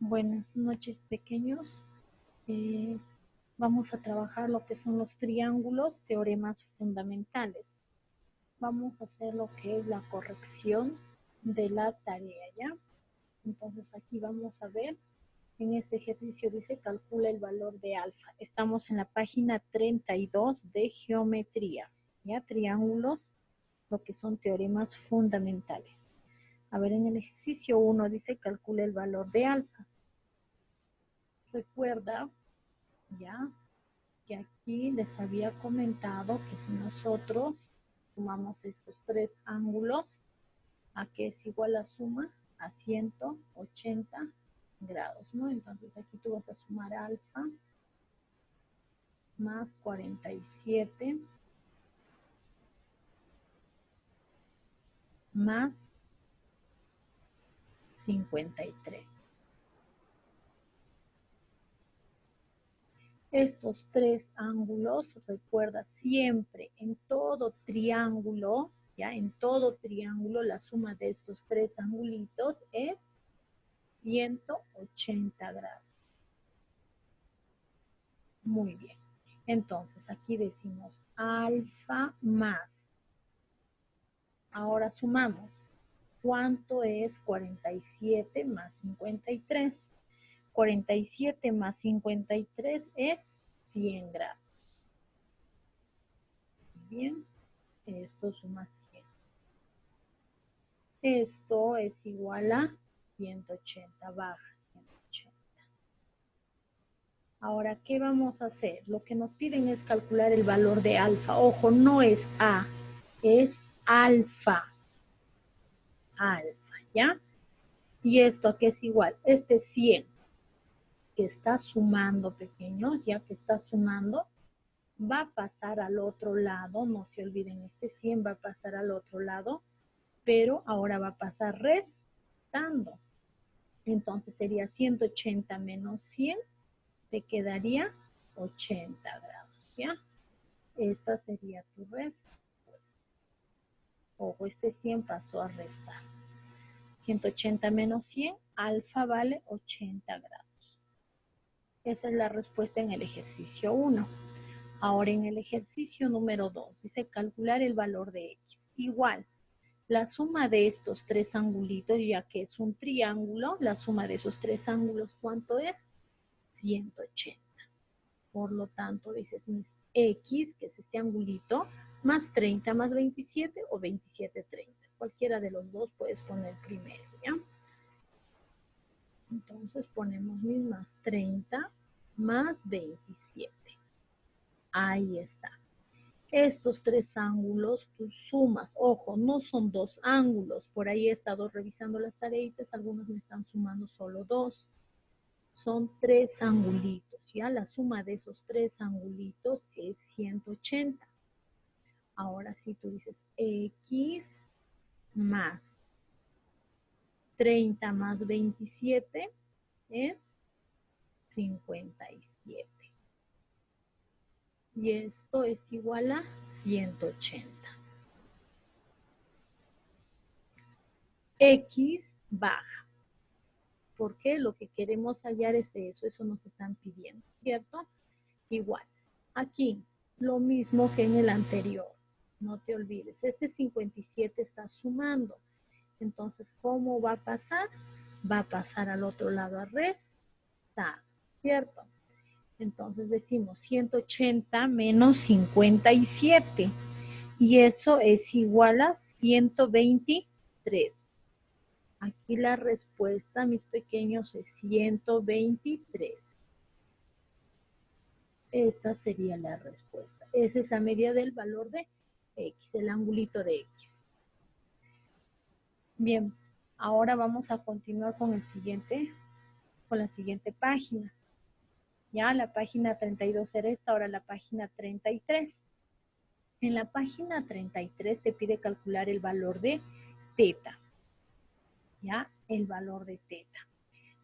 Buenas noches, pequeños. Vamos a trabajar lo que son los triángulos, teoremas fundamentales. Vamos a hacer lo que es la corrección de la tarea, ¿ya? Entonces aquí vamos a ver, en este ejercicio dice calcula el valor de alfa. Estamos en la página 32 de geometría, ¿ya? Triángulos, lo que son teoremas fundamentales. A ver, en el ejercicio 1 dice calcula el valor de alfa. Recuerda, ya, que aquí les había comentado que si nosotros sumamos estos tres ángulos, ¿a qué es igual la suma? A 180 grados, ¿no? Entonces aquí tú vas a sumar alfa más 47 más 53. Estos tres ángulos, recuerda siempre, en todo triángulo, ya en todo triángulo, la suma de estos tres angulitos es 180 grados. Muy bien. Entonces, aquí decimos alfa más. Ahora sumamos. ¿Cuánto es 47 más 53? 47 más 53 es 100 grados. Bien, esto suma 100. Esto es igual a 180, baja 180. Ahora, ¿qué vamos a hacer? Lo que nos piden es calcular el valor de alfa. Ojo, no es A, es alfa. Alfa, ¿ya? ¿Y esto a qué es igual? Este 100 que está sumando, pequeños, ya que está sumando, va a pasar al otro lado, no se olviden, este 100 va a pasar al otro lado, pero ahora va a pasar restando. Entonces sería 180 menos 100, te quedaría 80 grados, ¿ya? Esta sería tu respuesta. Ojo, este 100 pasó a restar. 180 menos 100, alfa vale 80 grados. Esa es la respuesta en el ejercicio 1. Ahora en el ejercicio número 2, dice calcular el valor de x. Igual, la suma de estos tres angulitos, ya que es un triángulo, la suma de esos tres ángulos, ¿cuánto es? 180. Por lo tanto, dices x, que es este angulito, más 30 más 27 o 27, 30. Cualquiera de los dos puedes poner primero, ¿ya? Entonces ponemos mismas 30 más 27. Ahí está. Estos tres ángulos, tú sumas. Ojo, no son dos ángulos. Por ahí he estado revisando las tareitas. Algunos me están sumando solo dos. Son tres angulitos, ¿ya? La suma de esos tres angulitos es 180. Ahora sí tú dices x más 30 más 27 es 57. Y esto es igual a 180. X baja. Porque lo que queremos hallar es eso nos están pidiendo, ¿cierto? Igual, aquí lo mismo que en el anterior, no te olvides, este 57 está sumando, entonces, ¿cómo va a pasar? Va a pasar al otro lado a restar, ¿cierto? Entonces decimos 180 menos 57, y eso es igual a 123. Aquí la respuesta, mis pequeños, es 123. Esta sería la respuesta. Esa es la medida del valor de x, el angulito de x. Bien, ahora vamos a continuar con la siguiente página. Ya la página 32 era esta, ahora la página 33. En la página 33 te pide calcular el valor de teta. Ya, el valor de teta.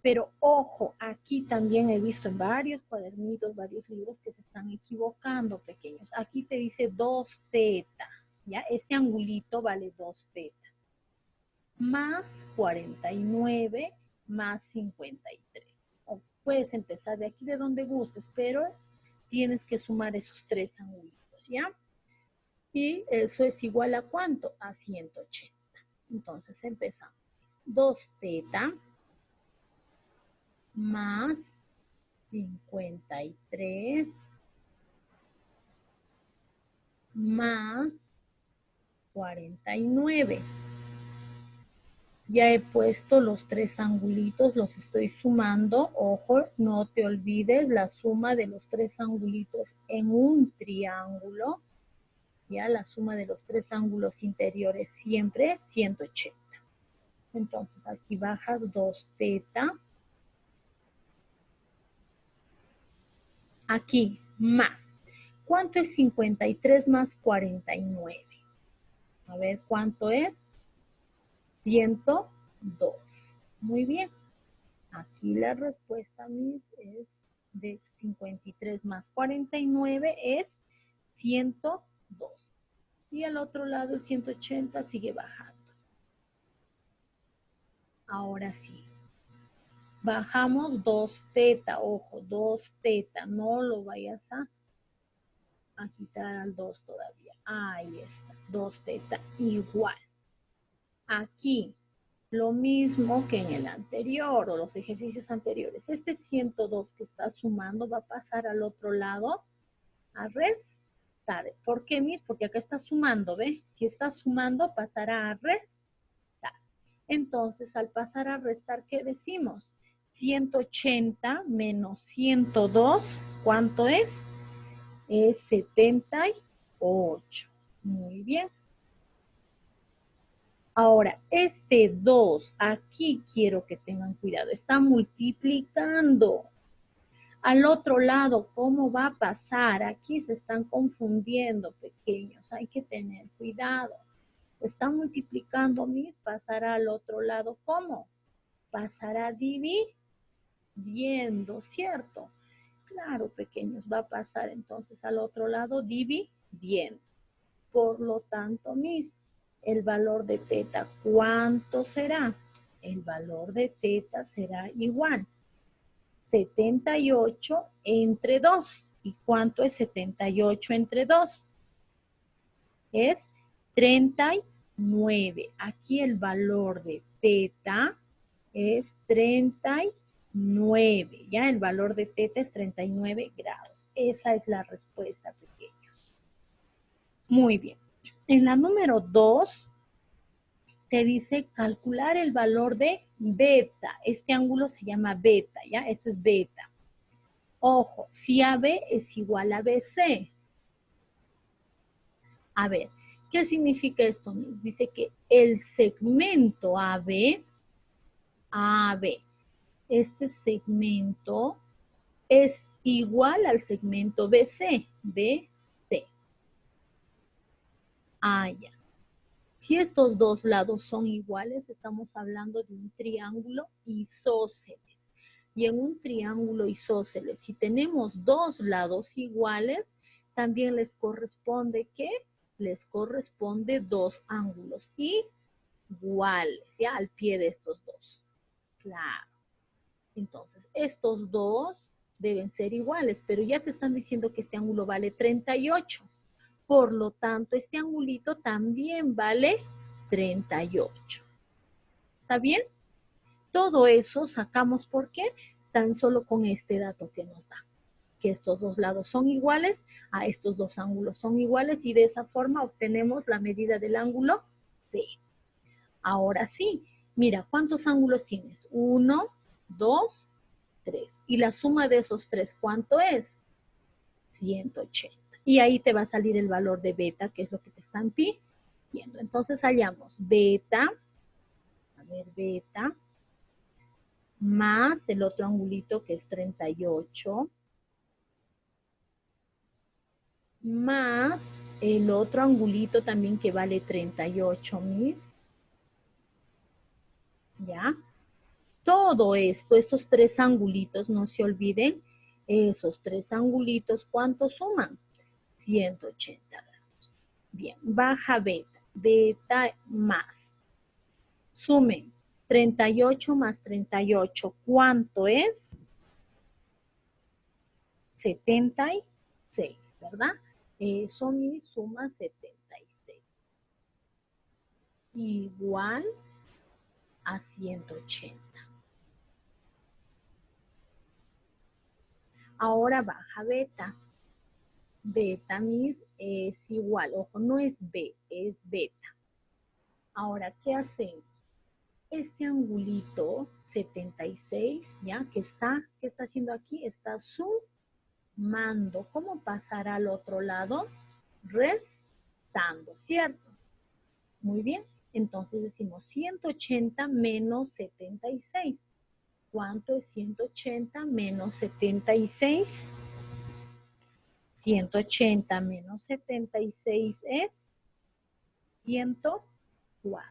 Pero ojo, aquí también he visto en varios cuadernitos, varios libros que se están equivocando, pequeños. Aquí te dice 2 teta, ¿ya? Este angulito vale 2 teta. Más 49 más 53. Puedes empezar de aquí de donde gustes, pero tienes que sumar esos 3 angulitos, ¿ya? Y eso es igual a ¿cuánto? A 180. Entonces empezamos. 2 teta más 53 más 49. Ya he puesto los 3 angulitos, los estoy sumando. Ojo, no te olvides la suma de los 3 angulitos en un triángulo. Ya la suma de los 3 ángulos interiores siempre es 180. Entonces aquí bajas 2 teta. Aquí más. ¿Cuánto es 53 más 49? A ver, ¿cuánto es? 102. Muy bien. Aquí la respuesta, mis, es de 53 más 49 es 102. Y al otro lado el 180 sigue bajando. Ahora sí. Bajamos 2 teta, ojo, 2 teta. No lo vayas a quitar al 2 todavía. Ahí está, 2 teta igual. Aquí lo mismo que en el anterior o los ejercicios anteriores. Este 102 que está sumando va a pasar al otro lado a restar. ¿Por qué, mis? Porque acá está sumando, ¿ves? Si está sumando, pasará a restar. Entonces, al pasar a restar, ¿qué decimos? 180 menos 102, ¿cuánto es? Es 78. Muy bien. Ahora, este 2, aquí quiero que tengan cuidado, está multiplicando. Al otro lado, ¿cómo va a pasar? Aquí se están confundiendo, pequeños, hay que tener cuidado. Está multiplicando, mis, pasará al otro lado, ¿cómo? Pasará dividiendo, ¿cierto? Claro, pequeños, va a pasar entonces al otro lado dividiendo. Por lo tanto, mis, el valor de teta, ¿cuánto será? El valor de teta será igual. 78 entre 2. ¿Y cuánto es 78 entre 2? Es 39. Aquí el valor de teta es 39. Ya el valor de teta es 39 grados. Esa es la respuesta, pequeños. Muy bien. En la número 2 te dice calcular el valor de beta. Este ángulo se llama beta, ¿ya? Esto es beta. Ojo, si AB es igual a BC. A ver, ¿qué significa esto? Dice que el segmento AB, este segmento es igual al segmento BC. Ya. Si estos dos lados son iguales, estamos hablando de un triángulo isósceles. Y en un triángulo isósceles, si tenemos dos lados iguales, también les corresponde, ¿qué? Les corresponde dos ángulos iguales, ¿ya? Al pie de estos dos. Claro. Entonces, estos dos deben ser iguales, pero ya te están diciendo que este ángulo vale 38. Por lo tanto, este angulito también vale 38. ¿Está bien? Todo eso sacamos, ¿por qué? Tan solo con este dato que nos da. Que estos dos lados son iguales, a estos dos ángulos son iguales y de esa forma obtenemos la medida del ángulo C. Ahora sí, mira, ¿cuántos ángulos tienes? 1, 2, 3. Y la suma de esos tres, ¿cuánto es? 180. Y ahí te va a salir el valor de beta, que es lo que te están pidiendo. Entonces hallamos beta, a ver, beta, más el otro angulito que es 38, más el otro angulito también que vale 38,000. ¿Ya? Todo esto, estos tres angulitos, no se olviden, esos tres angulitos, ¿cuánto suman? 180 grados. Bien, baja beta, beta más. Sumen 38 más 38, ¿cuánto es? 76, ¿verdad? Eso mi suma 76. Igual a 180. Ahora baja beta. Beta mis es igual, ojo, no es B, es beta. Ahora, ¿qué hacemos? Este angulito 76, ¿ya? ¿Qué está haciendo aquí? Está sumando. ¿Cómo pasará al otro lado? Restando, ¿cierto? Muy bien. Entonces decimos 180 menos 76. ¿Cuánto es 180 menos 76? 180 menos 76 es 104.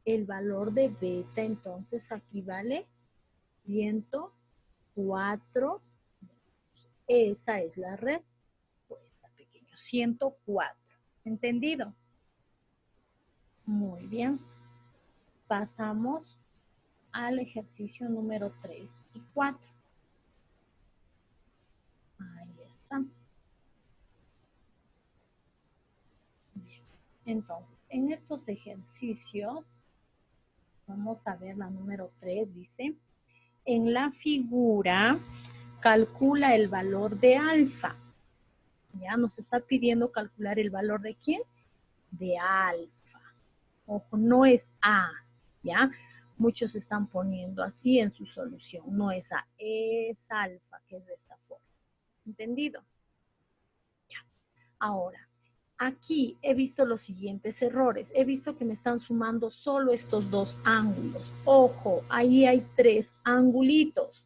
El valor de beta entonces aquí vale 104. Esa es la respuesta, pequeño. 104. ¿Entendido? Muy bien. Pasamos al ejercicio número 3 y 4. Ahí está. Bien. Entonces, en estos ejercicios, vamos a ver la número 3, dice, en la figura, calcula el valor de alfa. Ya nos está pidiendo calcular el valor de ¿quién? De alfa. Ojo, no es A, ¿ya? Muchos están poniendo así en su solución. No es A, es alfa, que es de esta forma. ¿Entendido? Ya. Ahora, aquí he visto los siguientes errores. He visto que me están sumando solo estos dos ángulos. Ojo, ahí hay 3 angulitos,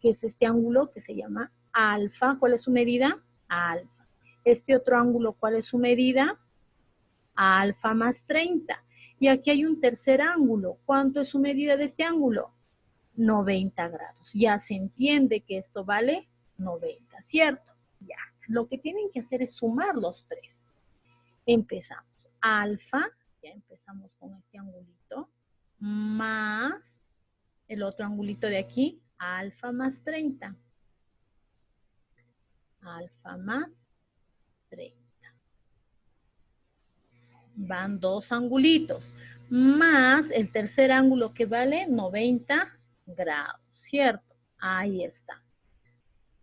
que es este ángulo que se llama alfa. ¿Cuál es su medida? Alfa. Este otro ángulo, ¿cuál es su medida? Alfa más 30. Y aquí hay un tercer ángulo. ¿Cuánto es su medida de este ángulo? 90 grados. Ya se entiende que esto vale 90, ¿cierto? Ya. Lo que tienen que hacer es sumar los 3. Empezamos. Alfa, ya empezamos con este angulito, más el otro angulito de aquí, alfa más 30. Alfa más 30. Van 2 angulitos, más el tercer ángulo que vale 90 grados, ¿cierto? Ahí está.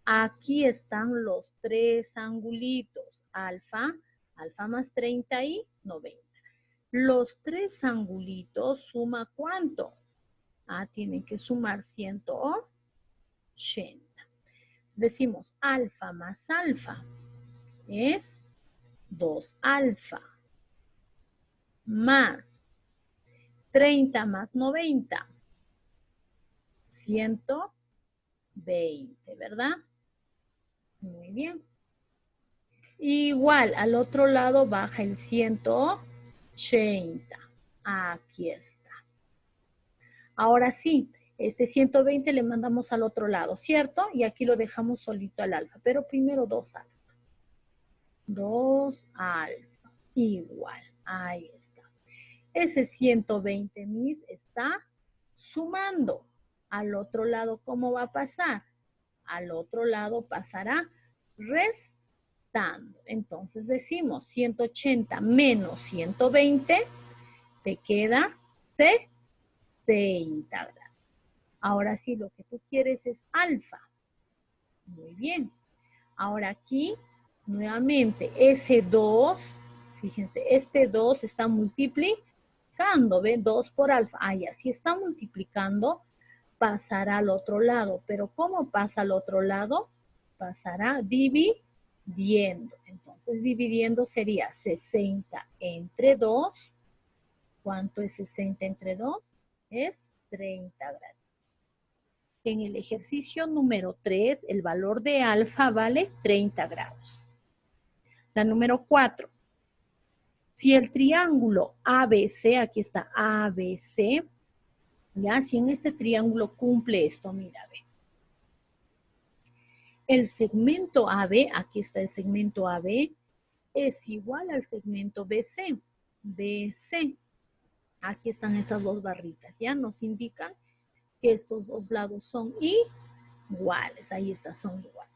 Aquí están los 3 angulitos, alfa, alfa más 30 y 90. Los 3 angulitos suma ¿cuánto? Tienen que sumar 180. Decimos alfa más alfa es 2 alfa más 30 más 90, 120, ¿verdad? Muy bien. Igual, al otro lado baja el 180. Aquí está. Ahora sí, este 120 le mandamos al otro lado, ¿cierto? Y aquí lo dejamos solito al alfa, pero primero 2 alfa. 2 alfa, igual, ahí está. Ese 120 mis está sumando. Al otro lado, ¿cómo va a pasar? Al otro lado pasará restando. Entonces decimos 180 menos 120, te queda 60 grados. Ahora sí, lo que tú quieres es alfa. Muy bien. Ahora aquí, nuevamente, ese 2, fíjense, este 2 está multiplicando, ¿ven? 2 por alfa. Y así está multiplicando, pasará al otro lado. Pero ¿cómo pasa al otro lado? Pasará dividiendo. Entonces, dividiendo sería 60 entre 2. ¿Cuánto es 60 entre 2? Es 30 grados. En el ejercicio número 3, el valor de alfa vale 30 grados. La número 4. Si el triángulo ABC, aquí está ABC, ya, si en este triángulo cumple esto, mira, ve. El segmento AB, aquí está el segmento AB, es igual al segmento BC. BC. Aquí están esas dos barritas, ya nos indican que estos dos lados son iguales. Ahí está, son iguales.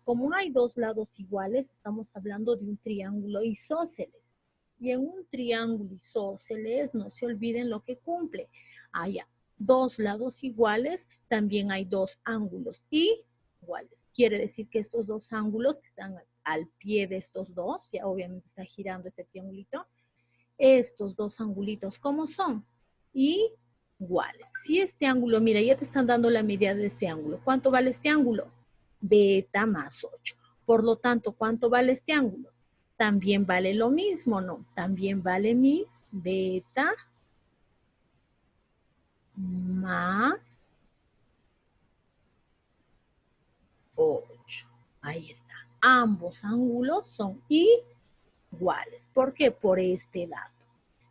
Como hay dos lados iguales, estamos hablando de un triángulo isósceles. Y en un triángulo isósceles, no se olviden lo que cumple. Hay dos lados iguales, también hay dos ángulos iguales. Quiere decir que estos dos ángulos que están al pie de estos dos, ya obviamente está girando este triangulito, estos dos angulitos, ¿cómo son? Iguales. Si este ángulo, mira, ya te están dando la medida de este ángulo. ¿Cuánto vale este ángulo? Beta más 8. Por lo tanto, ¿cuánto vale este ángulo? También vale lo mismo, ¿no? También vale mi beta más 8. Ahí está. Ambos ángulos son iguales. ¿Por qué? Por este dato.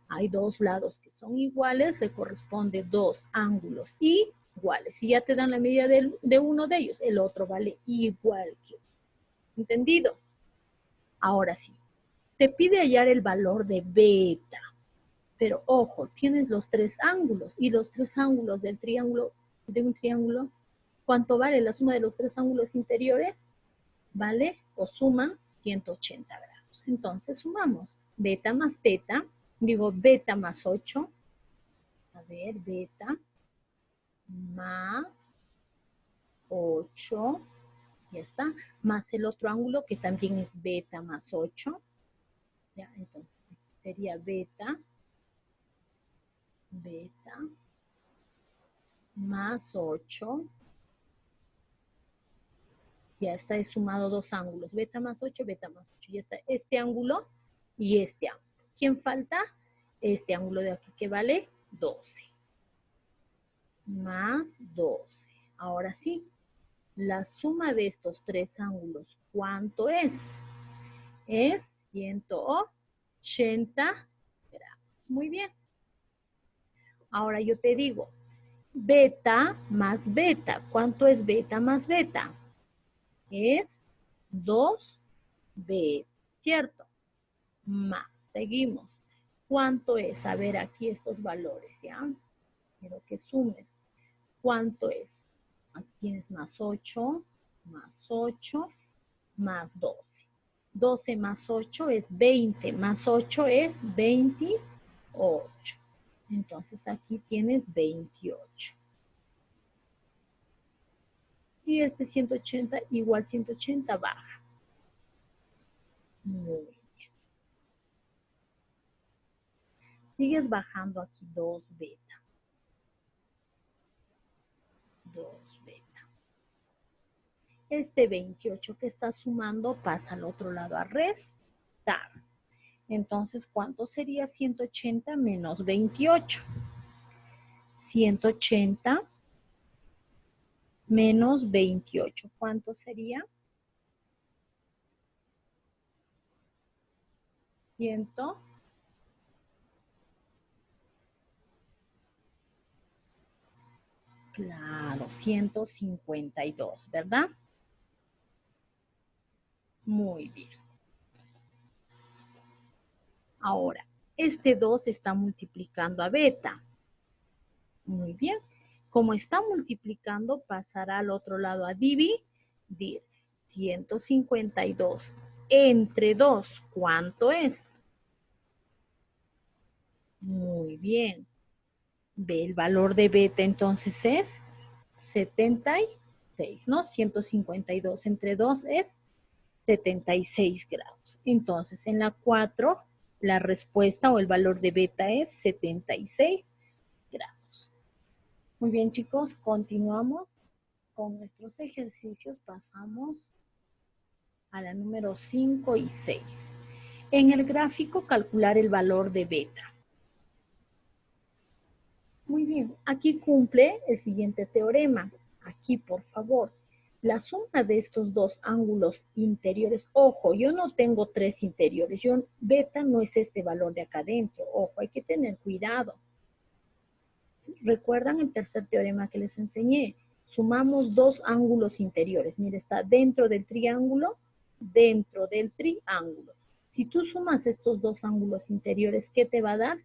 Hay dos lados que son iguales, le corresponde dos ángulos iguales. Si ya te dan la medida de uno de ellos, el otro vale igual que otro. ¿Entendido? Ahora sí, te pide hallar el valor de beta. Pero ojo, tienes los tres ángulos y los tres ángulos del triángulo, de un triángulo, ¿cuánto vale la suma de los tres ángulos interiores? Vale o suman 180 grados. Entonces sumamos beta más teta, digo beta más 8, a ver, beta más 8, ya está, más el otro ángulo que también es beta más 8, ya, entonces sería beta más 8, ya está, he sumado dos ángulos, beta más 8, ya está este ángulo y este ángulo. ¿Quién falta? Este ángulo de aquí que vale 12, más 12. Ahora sí, la suma de estos tres ángulos, ¿cuánto es? Es 180 grados. Muy bien. Ahora yo te digo, beta más beta. ¿Cuánto es beta más beta? Es 2 beta, ¿cierto? Más, seguimos. ¿Cuánto es? A ver aquí estos valores, ¿ya? Quiero que sumes. ¿Cuánto es? Aquí tienes más 8, más 8, más 12. 12 más 8 es 20, más 8 es 28. Entonces aquí tienes 28. Y este 180 igual 180 baja. Muy bien. Sigues bajando aquí 2 beta. 2 beta. Este 28 que está sumando pasa al otro lado a restar. Entonces, ¿cuánto sería 180 menos 28? 180 menos 28. ¿Cuánto sería? 100. Claro, 152, ¿verdad? Muy bien. Ahora, este 2 está multiplicando a beta. Muy bien. Como está multiplicando, pasará al otro lado a dividir. 152 entre 2, ¿cuánto es? Muy bien. Ve, el valor de beta entonces es 76, ¿no? 152 entre 2 es 76 grados. Entonces, en la 4, la respuesta o el valor de beta es 76 grados. Muy bien, chicos, continuamos con nuestros ejercicios. Pasamos a la número 5 y 6. En el gráfico, calcular el valor de beta. Muy bien, aquí cumple el siguiente teorema. Aquí, por favor, la suma de estos dos ángulos interiores, ojo, yo no tengo tres interiores, beta no es este valor de acá adentro, ojo, hay que tener cuidado. ¿Recuerdan el tercer teorema que les enseñé? Sumamos dos ángulos interiores, mira, está dentro del triángulo, Si tú sumas estos dos ángulos interiores, ¿qué te va a dar?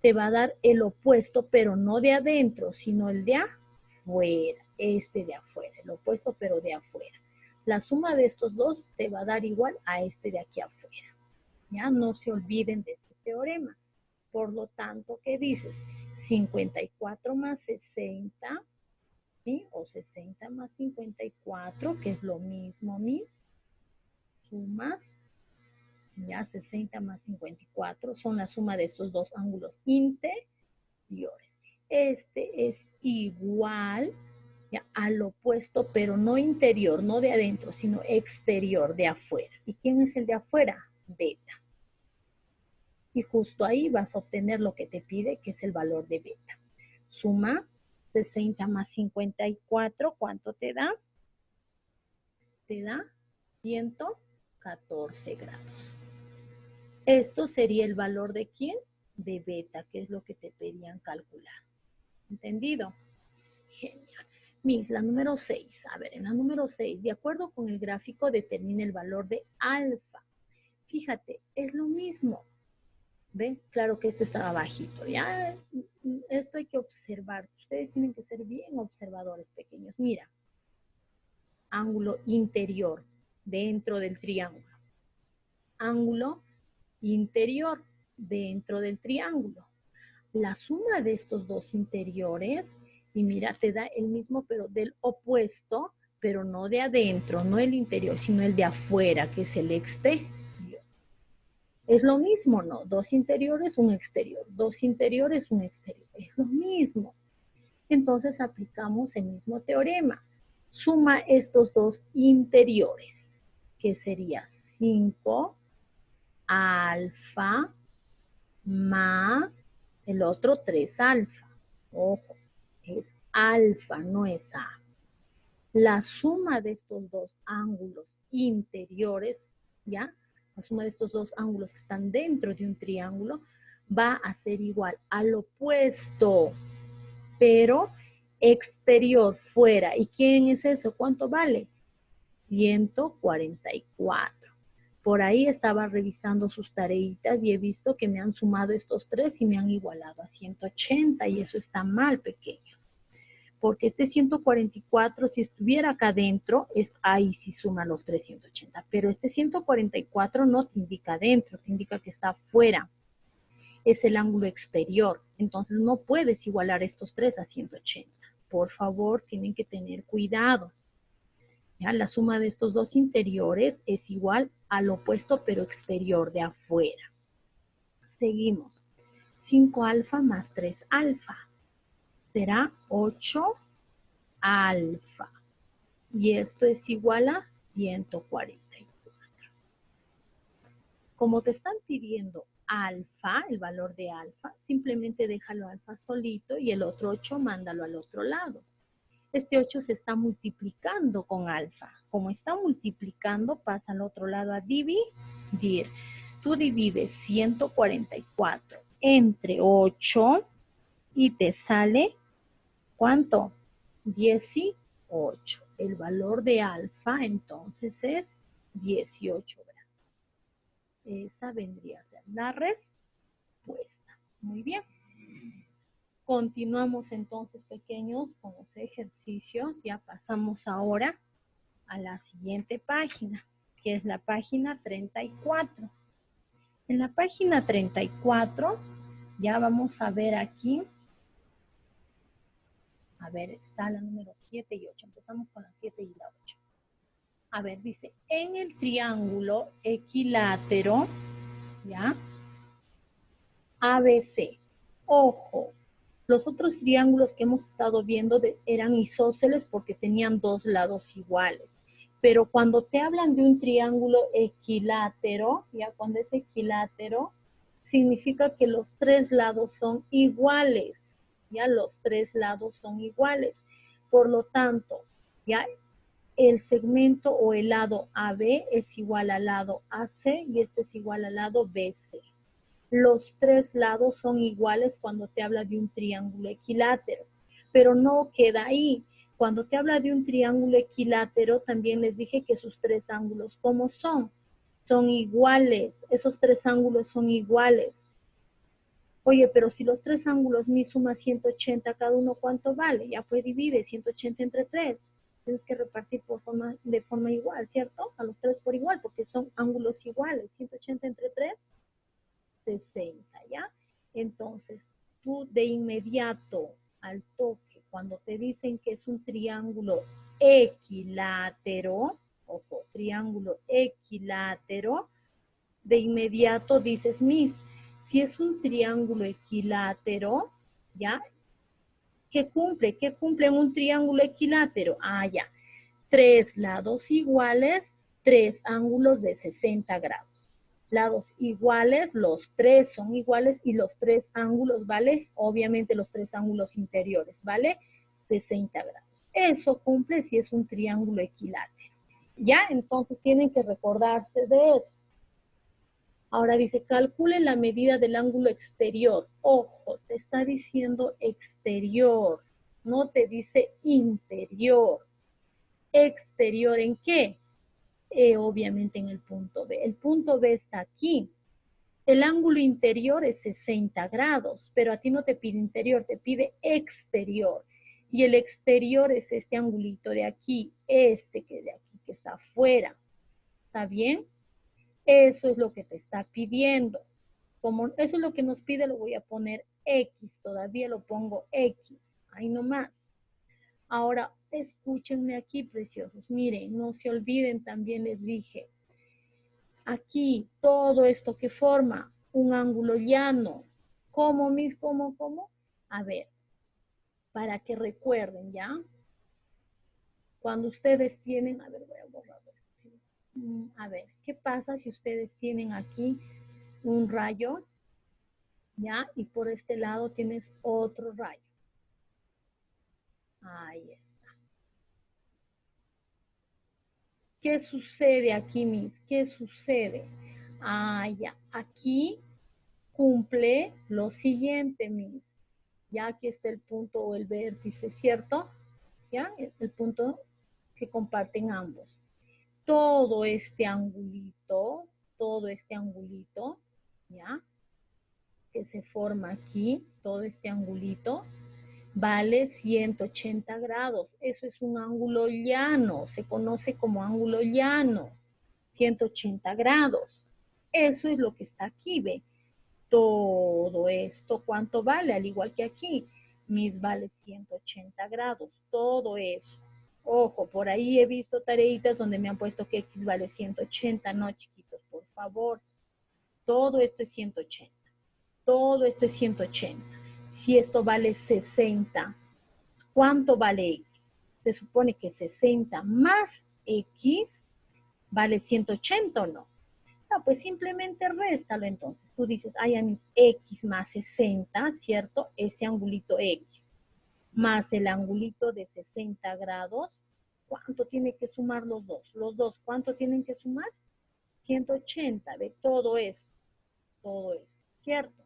Te va a dar el opuesto, pero no de adentro, sino el de afuera, este de afuera, el opuesto, pero de afuera. La suma de estos dos te va a dar igual a este de aquí afuera. Ya no se olviden de este teorema. Por lo tanto, ¿qué dices? 54 más 60, ¿sí? O 60 más 54, que es lo mismo, mis sumas. Ya 60 más 54 son la suma de estos dos ángulos interiores. Este es igual ya, al opuesto, pero no interior, no de adentro, sino exterior, de afuera. ¿Y quién es el de afuera? Beta. Y justo ahí vas a obtener lo que te pide, que es el valor de beta. Suma 60 más 54, ¿cuánto te da? Te da 114 grados. Esto sería el valor de ¿quién? De beta, que es lo que te pedían calcular. ¿Entendido? Genial. Miss, la número 6. A ver, en la número 6, de acuerdo con el gráfico, determina el valor de alfa. Fíjate, es lo mismo. ¿Ven? Claro que esto estaba bajito. Ya, esto hay que observar. Ustedes tienen que ser bien observadores pequeños. Mira, ángulo interior dentro del triángulo. Ángulo interior dentro del triángulo. La suma de estos dos interiores, y mira, te da el mismo, pero del opuesto, pero no de adentro, no el interior, sino el de afuera, que es el exterior. Es lo mismo, ¿no? Dos interiores, un exterior. Dos interiores, un exterior. Es lo mismo. Entonces aplicamos el mismo teorema. Suma estos dos interiores, que sería 5 alfa más el otro 3 alfa. Ojo, es alfa, no es A. La suma de estos dos ángulos interiores, ¿ya? La suma de estos dos ángulos que están dentro de un triángulo va a ser igual al opuesto, pero exterior, fuera. ¿Y quién es eso? ¿Cuánto vale? 144. Por ahí estaba revisando sus tareitas y he visto que me han sumado estos tres y me han igualado a 180 y eso está mal, pequeños. Porque este 144, si estuviera acá adentro, es ahí sí suma los 380. Pero este 144 no te indica adentro, te indica que está afuera. Es el ángulo exterior. Entonces no puedes igualar estos tres a 180. Por favor, tienen que tener cuidado. ¿Ya? La suma de estos dos interiores es igual al opuesto, pero exterior, de afuera. Seguimos. 5 alfa más 3 alfa. Será 8 alfa. Y esto es igual a 144. Como te están pidiendo alfa, el valor de alfa, simplemente déjalo alfa solito y el otro 8 mándalo al otro lado. Este 8 se está multiplicando con alfa. Como está multiplicando, pasa al otro lado a dividir. Tú divides 144 entre 8 y te sale, ¿cuánto? 18. El valor de alfa entonces es 18 grados. Esa vendría a ser la respuesta. Muy bien. Continuamos entonces, pequeños, con los ejercicios. Ya pasamos ahora a la siguiente página, que es la página 34. En la página 34 ya vamos a ver aquí. A ver, está la número 7 y 8. Empezamos con la 7 y la 8. A ver, dice, en el triángulo equilátero, ¿ya? ABC. Ojo, los otros triángulos que hemos estado viendo eran isósceles porque tenían dos lados iguales. Pero cuando te hablan de un triángulo equilátero, ya cuando es equilátero, significa que los tres lados son iguales. Ya los tres lados son iguales. Por lo tanto, ya el segmento o el lado AB es igual al lado AC y este es igual al lado BC. Los tres lados son iguales cuando te habla de un triángulo equilátero, pero no queda ahí. Cuando te habla de un triángulo equilátero, también les dije que sus tres ángulos, ¿cómo son? Son iguales, esos tres ángulos son iguales. Oye, pero si los tres ángulos mi suma 180, cada uno ¿cuánto vale? Ya pues divide 180 entre 3. tienes que repartir de forma igual, ¿cierto? A los tres por igual, porque son ángulos iguales. 180 entre 3, 60, ¿ya? Entonces, tú de inmediato, al toque, cuando te dicen que es un triángulo equilátero, ojo, triángulo equilátero, de inmediato dices, Miss, si es un triángulo equilátero, ¿ya? ¿Qué cumple? ¿Qué cumple en un triángulo equilátero? Ah, ya. 3 lados iguales, 3 ángulos de 60 grados. Lados iguales, los 3 son iguales y los 3 ángulos, ¿vale? Obviamente los 3 ángulos interiores, ¿vale? 60 grados. Eso cumple si es un triángulo equilátero. ¿Ya? Entonces tienen que recordarse de eso. Ahora dice, calcule la medida del ángulo exterior. Ojo, te está diciendo exterior, no te dice interior. ¿Exterior en qué? Obviamente en el punto B. El punto B está aquí. El ángulo interior es 60 grados, pero a ti no te pide interior, te pide exterior. Y el exterior es este angulito de aquí, este que de aquí, que está afuera. ¿Está bien? Eso es lo que te está pidiendo. Como eso es lo que nos pide, lo voy a poner X. Todavía lo pongo X. Ahí nomás. Ahora, escúchenme aquí, preciosos. Miren, no se olviden, también les dije. Aquí, todo esto que forma un ángulo llano. ¿Cómo, mis? ¿Cómo? A ver, para que recuerden, ¿ya? Cuando ustedes tienen, a ver, voy a borrar esto. A ver, ¿qué pasa si ustedes tienen aquí un rayo, ¿ya? Y por este lado tienes otro rayo. Ahí está. ¿Qué sucede aquí, Miss? ¿Qué sucede? Ah, ya. Aquí cumple lo siguiente, Miss. Ya aquí está el punto o el vértice, ¿cierto? ¿Ya? Es el punto que comparten ambos. Todo este angulito, ¿ya? Que se forma aquí, todo este angulito, vale 180 grados. Eso es un ángulo llano, se conoce como ángulo llano, 180 grados. Eso es lo que está aquí, ¿ve? Todo esto, ¿cuánto vale? Al igual que aquí, mis vale 180 grados, todo eso. Ojo, por ahí he visto tareitas donde me han puesto que X vale 180, no, chiquitos, por favor. Todo esto es 180. Todo esto es 180. Si esto vale 60, ¿cuánto vale X? Se supone que 60 más X vale 180 o no. No, pues simplemente réstalo entonces. Tú dices, ay, a mis X más 60, ¿cierto? Ese angulito X más el angulito de 60 grados. ¿Cuánto tiene que sumar los dos? Los dos, ¿cuánto tienen que sumar? 180 de todo eso, ¿cierto?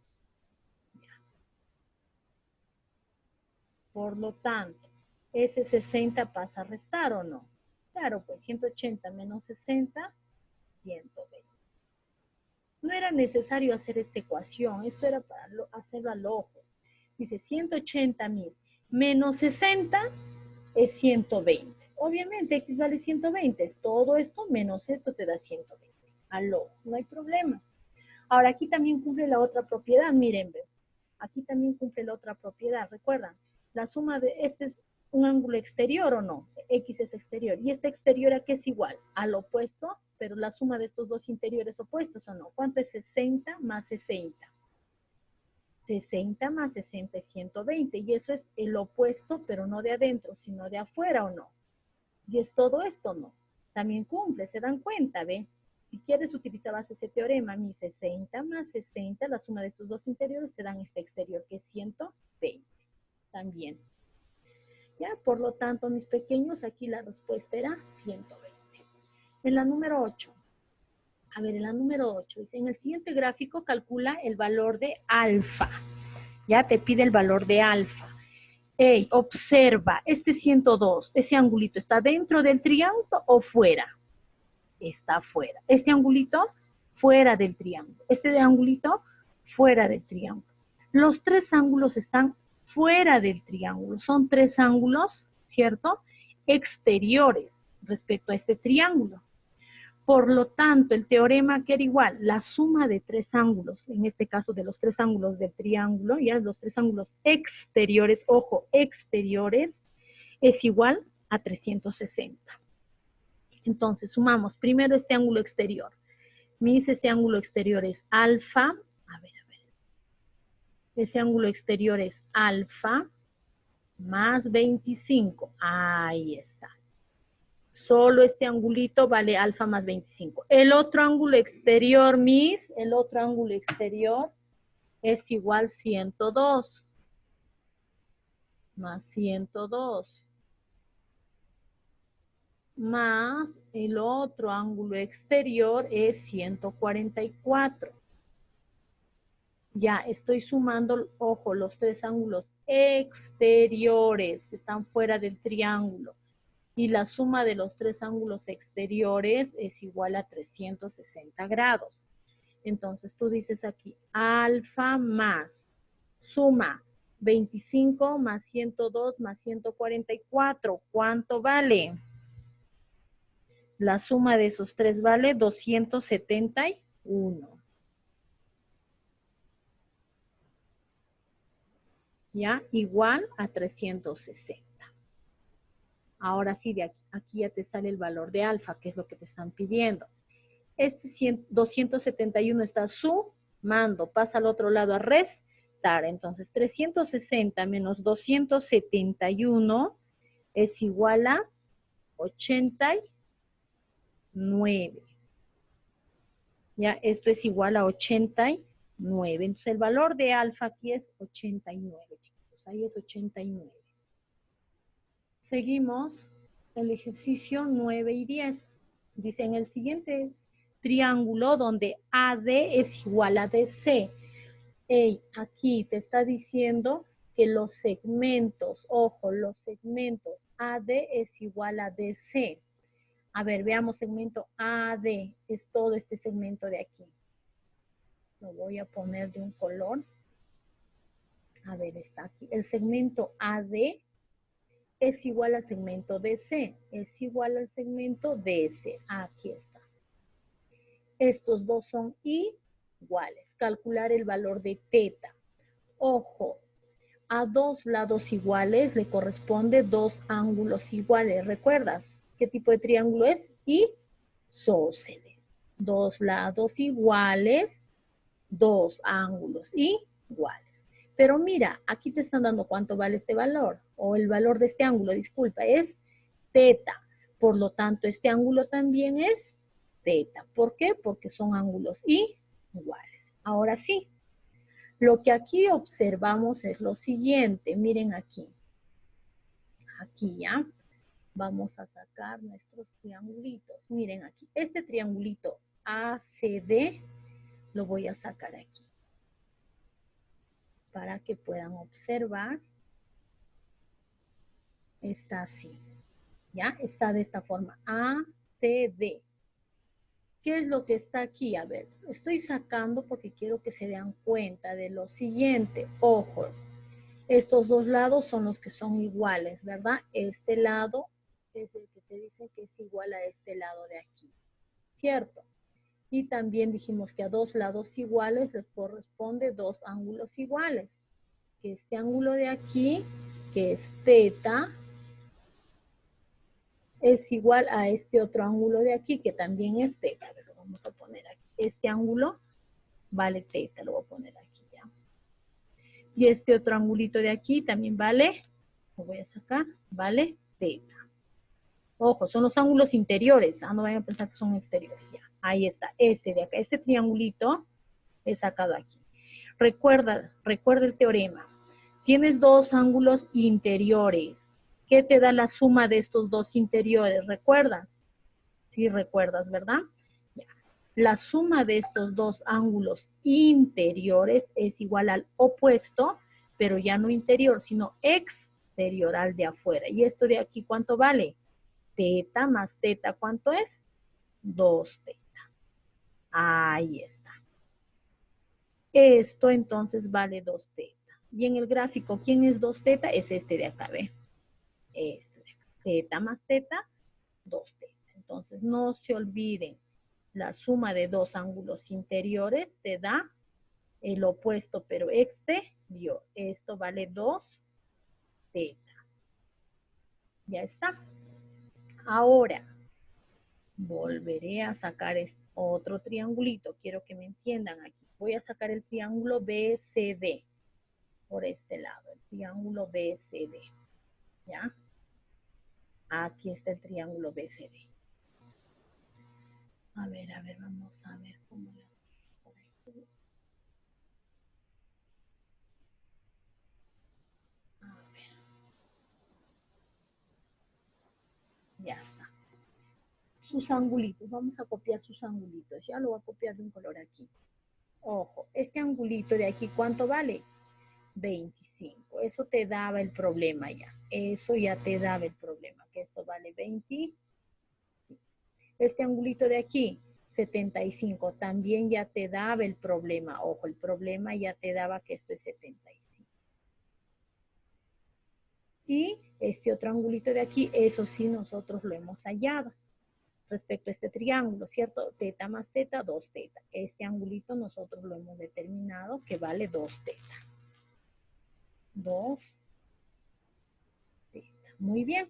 Por lo tanto, ese 60 pasa a restar o no. Claro, pues 180 menos 60, 120. No era necesario hacer esta ecuación, esto era para hacerlo al ojo. Dice 180 mil menos 60 es 120. Obviamente X vale 120, todo esto menos esto te da 120. Al ojo, no hay problema. Ahora aquí también cumple la otra propiedad, miren, aquí también cumple la otra propiedad, recuerdan, la suma de este es un ángulo exterior o no, X es exterior, y este exterior aquí es igual al opuesto, pero la suma de estos dos interiores opuestos o no, ¿cuánto es 60 más 60? 60 más 60 es 120, y eso es el opuesto, pero no de adentro, sino de afuera o no, y es todo esto no, también cumple, se dan cuenta, ¿ve? Si quieres utilizabas ese teorema, mi 60 más 60, la suma de estos dos interiores te dan este exterior que es 120 también. ¿Ya? Por lo tanto, mis pequeños, aquí la respuesta era 120. En la número 8. A ver, en la número 8, dice, en el siguiente gráfico calcula el valor de alfa. Ya te pide el valor de alfa. Hey, observa, este 102, ese angulito, ¿está dentro del triángulo o fuera? Está fuera. Este angulito, fuera del triángulo. Este angulito, fuera del triángulo. Los tres ángulos están fuera del triángulo. Son tres ángulos, ¿cierto? exteriores respecto a este triángulo. Por lo tanto, el teorema que era igual, la suma de tres ángulos, en este caso de los tres ángulos del triángulo, ya los tres ángulos exteriores, ojo, exteriores, es igual a 360. Entonces, sumamos primero este ángulo exterior. Me dice ese ángulo exterior es alfa. A ver. Ese ángulo exterior es alfa más 25. Ahí está. Solo este angulito vale alfa más 25. El otro ángulo exterior, el otro ángulo exterior es igual 102. Más 102. Más el otro ángulo exterior es 144. Ya estoy sumando, ojo, los tres ángulos exteriores que están fuera del triángulo. Y la suma de los tres ángulos exteriores es igual a 360 grados. Entonces tú dices aquí, alfa más, suma 25 más 102 más 144. ¿Cuánto vale? La suma de esos tres vale 271. ¿Ya? Igual a 360. Ahora sí, de aquí ya te sale el valor de alfa, que es lo que te están pidiendo. Este 271 está sumando, pasa al otro lado a restar. Entonces, 360 menos 271 es igual a 89. Ya, esto es igual a 89. Entonces, el valor de alfa aquí es 89, chicos. Ahí es 89. Seguimos el ejercicio 9 y 10. Dice en el siguiente triángulo donde AD es igual a DC. Aquí te está diciendo que los segmentos, ojo, los segmentos AD es igual a DC. A ver, veamos segmento AD, es todo este segmento de aquí. Lo voy a poner de un color. A ver, está aquí. El segmento AD es igual al segmento DC, es igual al segmento DC. Aquí está. Estos dos son iguales. Calcular el valor de teta. Ojo, a dos lados iguales le corresponde dos ángulos iguales. ¿Recuerdas qué tipo de triángulo es? Isósceles. Dos lados iguales, dos ángulos iguales. Pero mira, aquí te están dando cuánto vale este valor, o el valor de este ángulo, disculpa, es teta. Por lo tanto, este ángulo también es teta. ¿Por qué? Porque son ángulos iguales. Ahora sí, lo que aquí observamos es lo siguiente. Miren aquí. Aquí ya. Vamos a sacar nuestros triangulitos. Miren aquí. Este triangulito ACD lo voy a sacar aquí, para que puedan observar. Está así, ¿ya? Está de esta forma, A, C, D. ¿Qué es lo que está aquí? A ver, estoy sacando porque quiero que se den cuenta de lo siguiente. Ojo, estos dos lados son los que son iguales, ¿verdad? Este lado es el que te dicen que es igual a este lado de aquí, ¿cierto? Y también dijimos que a dos lados iguales les corresponde dos ángulos iguales. Que este ángulo de aquí, que es teta, es igual a este otro ángulo de aquí, que también es teta. Lo vamos a poner aquí. Este ángulo vale teta, lo voy a poner aquí ya. Y este otro angulito de aquí también vale, lo voy a sacar, vale teta. Ojo, son los ángulos interiores, no vayan a pensar que son exteriores ya. Ahí está, este de acá, este triangulito he sacado aquí. Recuerda el teorema. Tienes dos ángulos interiores. ¿Qué te da la suma de estos dos interiores? ¿Recuerdas? Sí recuerdas, ¿verdad? Ya. La suma de estos dos ángulos interiores es igual al opuesto, pero ya no interior, sino exterior, al de afuera. ¿Y esto de aquí cuánto vale? Teta más teta, ¿cuánto es? 2 teta. Ahí está. Esto entonces vale 2 teta. Y en el gráfico, ¿quién es 2 teta? Es este de acá, ¿ve? Este de acá. teta más teta, 2 teta. Entonces, no se olviden, la suma de dos ángulos interiores te da el opuesto, pero exterior. Esto vale 2 teta. Ya está. Ahora, volveré a sacar otro triangulito. Quiero que me entiendan aquí. Voy a sacar el triángulo BCD por este lado. El triángulo BCD. ¿Ya? Aquí está el triángulo BCD. A ver, vamos a ver cómo lo por aquí. A ver. Ya está. Sus angulitos. Vamos a copiar sus angulitos. Ya lo voy a copiar de un color aquí. Ojo, este angulito de aquí, ¿cuánto vale? 25. Eso te daba el problema ya. Eso ya te daba el problema, que esto vale 20. Este angulito de aquí, 75, también ya te daba el problema. Ojo, el problema ya te daba que esto es 75. Y este otro angulito de aquí, eso sí nosotros lo hemos hallado. Respecto a este triángulo, ¿cierto? Teta más teta, 2 teta. Este angulito nosotros lo hemos determinado que vale 2 teta. 2 teta. Muy bien.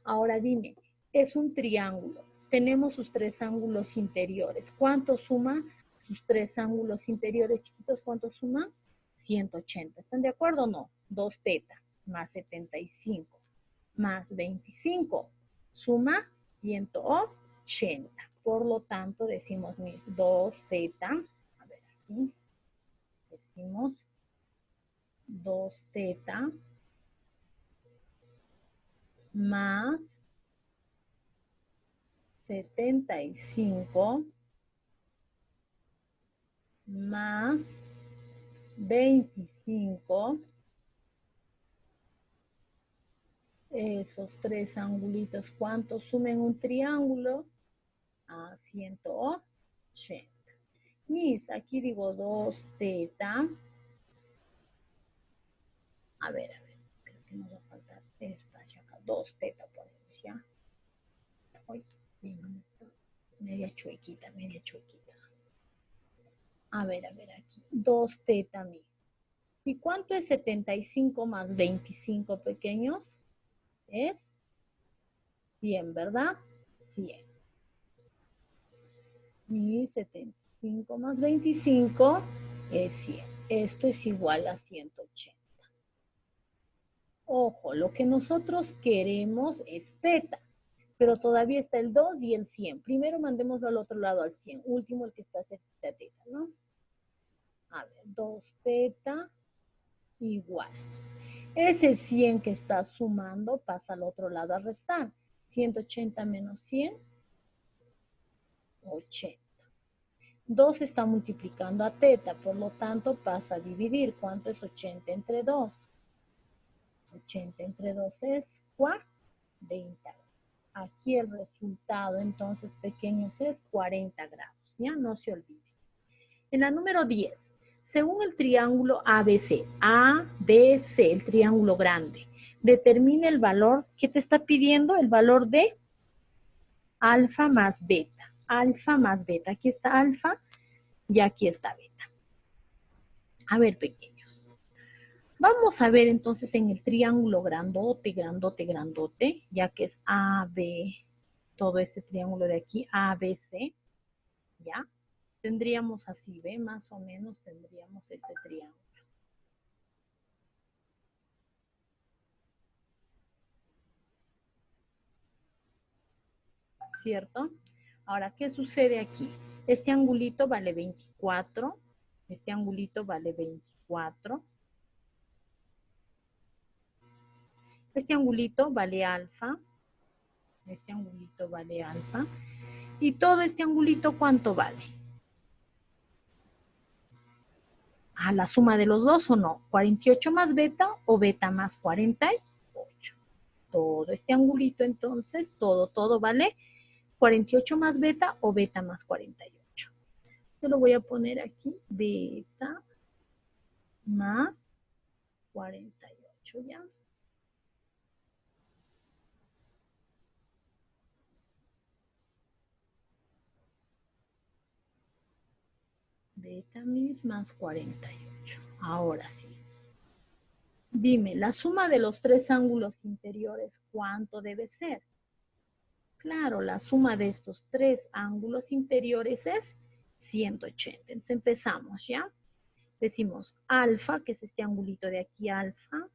Ahora dime, es un triángulo. Tenemos sus tres ángulos interiores. ¿Cuánto suma sus tres ángulos interiores, chiquitos? ¿Cuánto suma? 180. ¿Están de acuerdo o no? 2 teta más 75 más 25 suma 180. Por lo tanto, decimos mis 2 teta. A ver, aquí decimos 2 teta más 75 más 25, esos tres angulitos, ¿cuántos sumen un triángulo? A 180. Mis, aquí digo 2 teta. A ver, creo que nos va a faltar esta acá. 2 teta ponemos ya. Uy, media chuequita, media chuequita. A ver, aquí. 2 teta, mis. ¿Y cuánto es 75 más 25 pequeños? Es 100, ¿verdad? 100. Y 75 más 25 es 100. Esto es igual a 180. Ojo, lo que nosotros queremos es teta, pero todavía está el 2 y el 100. Primero mandémoslo al otro lado al 100. Último el que está cerca de teta, ¿no? A ver, 2 teta igual. Ese 100 que está sumando pasa al otro lado a restar. 180 menos 100, 80. 2 está multiplicando a teta, por lo tanto pasa a dividir. ¿Cuánto es 80 entre 2? 80 entre 2 es 40. Aquí el resultado, entonces, pequeños, es 40 grados. Ya no se olvide. En la número 10, según el triángulo ABC, el triángulo grande, determina el valor que te está pidiendo, el valor de alfa más beta. Alfa más beta. Aquí está alfa y aquí está beta. A ver, pequeños. Vamos a ver entonces en el triángulo grandote, grandote, grandote, ya que es AB, todo este triángulo de aquí, ABC, ¿ya? Tendríamos así, ¿ve? Más o menos tendríamos este triángulo. ¿Cierto? Ahora, ¿qué sucede aquí? Este angulito vale 24, este angulito vale 24, este angulito vale alfa, este angulito vale alfa, y todo este angulito, ¿cuánto vale? ¿A la suma de los dos o no? 48 más beta o beta más 48. Todo este angulito, entonces, todo vale 48 más beta o beta más 48. Yo lo voy a poner aquí, beta más 48, ¿ya? Beta mis más 48. Ahora sí. Dime, la suma de los tres ángulos interiores, ¿cuánto debe ser? Claro, la suma de estos tres ángulos interiores es 180. Entonces empezamos, ¿ya? Decimos alfa, que es este angulito de aquí, alfa,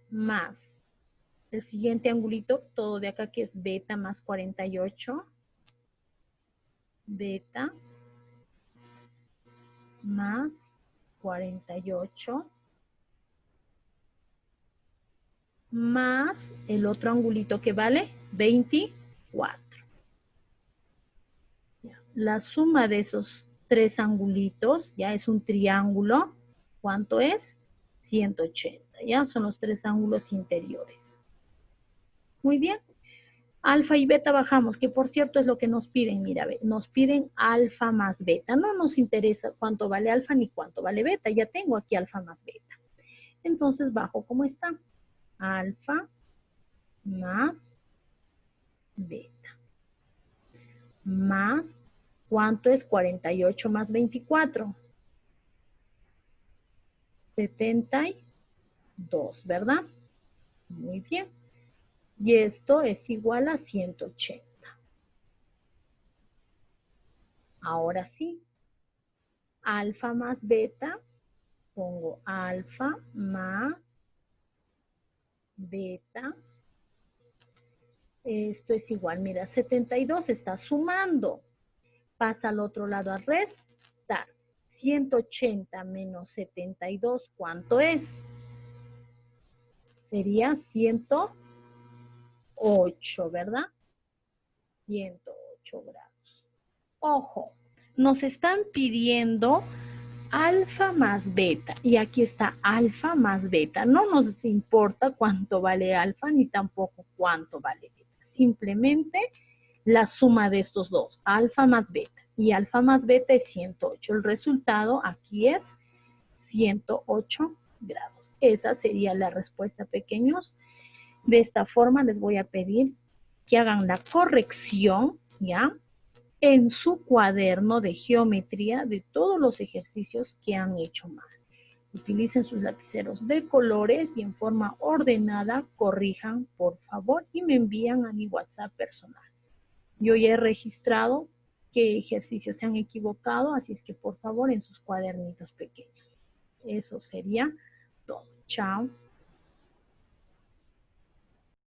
más el siguiente angulito, todo de acá que es beta más 48, beta más 48, más el otro angulito que vale 24. La suma de esos tres angulitos, ya es un triángulo, ¿cuánto es? 180, ya son los tres ángulos interiores. Muy bien. Alfa y beta bajamos, que por cierto es lo que nos piden, mira, nos piden alfa más beta. No nos interesa cuánto vale alfa ni cuánto vale beta, ya tengo aquí alfa más beta. Entonces bajo como está, alfa más beta. Más, ¿cuánto es 48 más 24? 72, ¿verdad? Muy bien. Y esto es igual a 180. Ahora sí, alfa más beta, pongo alfa más beta. Esto es igual, mira, 72 está sumando. Pasa al otro lado a restar. 180 menos 72, ¿cuánto es? Sería 108, ¿verdad? 108 grados. Ojo, nos están pidiendo alfa más beta y aquí está alfa más beta. No nos importa cuánto vale alfa ni tampoco cuánto vale beta. Simplemente la suma de estos dos, alfa más beta. Y alfa más beta es 108. El resultado aquí es 108 grados. Esa sería la respuesta, pequeños. De esta forma les voy a pedir que hagan la corrección, ¿ya?, en su cuaderno de geometría de todos los ejercicios que han hecho mal. Utilicen sus lapiceros de colores y en forma ordenada corrijan, por favor, y me envían a mi WhatsApp personal. Yo ya he registrado qué ejercicios se han equivocado, así es que por favor en sus cuadernitos pequeños. Eso sería todo. Chao.